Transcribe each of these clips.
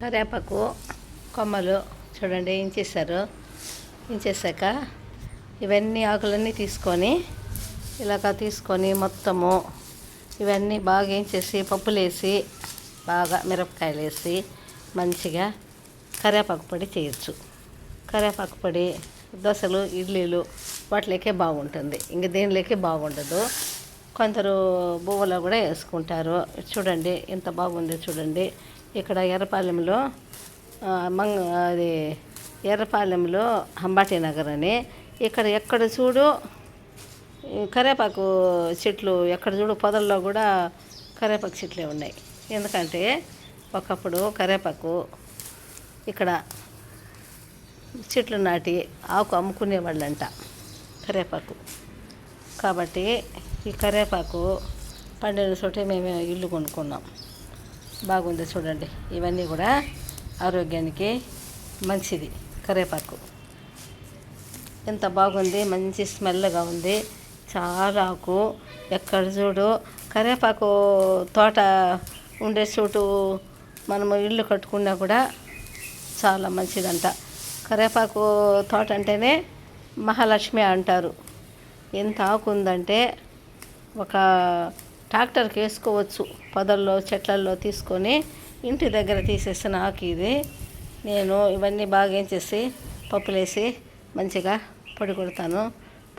కరివేపాకు కొమ్మలు చూడండి ఇంచేసాక ఇవన్నీ ఆకులన్నీ తీసుకొని తీసుకొని మొత్తము ఇవన్నీ బాగా ఏంచేసి పప్పులేసి బాగా మిరపకాయలు వేసి మంచిగా కరివేపాకు పొడి చేయొచ్చు. కరివేపాకు పొడి దోశలు ఇడ్లీలు వాటిలోకే బాగుంటుంది, ఇంక దేనిలోకే బాగుండదు. కొందరు బువ్వలో కూడా వేసుకుంటారు. చూడండి ఎంత బాగుంది చూడండి. ఇక్కడ ఎర్రపాలెంలో ఎర్రపాలెంలో అంబాటి నగర్ అని ఇక్కడ ఎక్కడ చూడు కరివేపాకు చెట్లు, ఎక్కడ చూడు పొదల్లో కూడా కరివేపాకు చెట్లే ఉన్నాయి. ఎందుకంటే ఒకప్పుడు కరివేపాకు ఇక్కడ చెట్లు నాటి ఆకు అమ్ముకునేవాళ్ళంట కరివేపాకు. కాబట్టి ఈ కరివేపాకు పండిన చోటే మేము ఇల్లు కొనుక్కున్నాం. బాగుంది చూడండి. ఇవన్నీ కూడా ఆరోగ్యానికి మంచిది. కరివేపాకు ఎంత బాగుంది, మంచి స్మెల్గా ఉంది. చాలా ఆకు ఎక్కడ చూడు కరివేపాకు తోట ఉండే చోటు మనము ఇల్లు కట్టుకున్నా కూడా చాలా మంచిదంట. కరివేపాకు తోట అంటేనే మహాలక్ష్మి అంటారు. ఎంత ఆకు ఉందంటే ఒక ట్రాక్టర్కి వేసుకోవచ్చు. పొదల్లో చెట్లల్లో తీసుకొని ఇంటి దగ్గర తీసేసిన ఆకు ఇది. నేను ఇవన్నీ బాగా ఏంచేసి పప్పులేసి మంచిగా పొడి కొడతాను.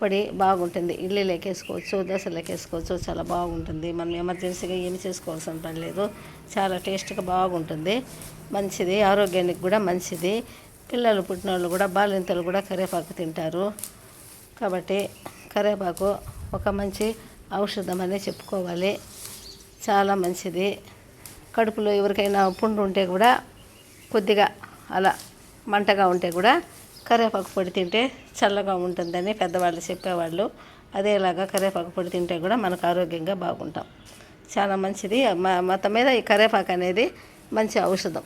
పొడి బాగుంటుంది. ఇడ్లీలోకి వేసుకోవచ్చు, దోశలోకి వేసుకోవచ్చు. చాలా బాగుంటుంది. మనం ఎమర్జెన్సీగా ఏమి చేసుకోవాల్సిన పని లేదు. చాలా టేస్ట్గా బాగుంటుంది. మంచిది, ఆరోగ్యానికి కూడా మంచిది. పిల్లలు పుట్టిన వాళ్ళు కూడా బాలింతలు కూడా కరివేపాకు తింటారు. కాబట్టి కరివేపాకు ఒక మంచి ఔషధం అనే చెప్పుకోవాలి. చాలా మంచిది. కడుపులో ఎవరికైనా పుండు ఉంటే కూడా కొద్దిగా అలా మంటగా ఉంటే కూడా కరివేపాకు పొడి తింటే చల్లగా ఉంటుందని పెద్దవాళ్ళు చెప్పేవాళ్ళు. అదేలాగా కరివేపాకు పొడి తింటే కూడా మనకు ఆరోగ్యంగా బాగుంటాం. చాలా మంచిది. మొత్తం మీద ఈ కరివేపాకు అనేది మంచి ఔషధం.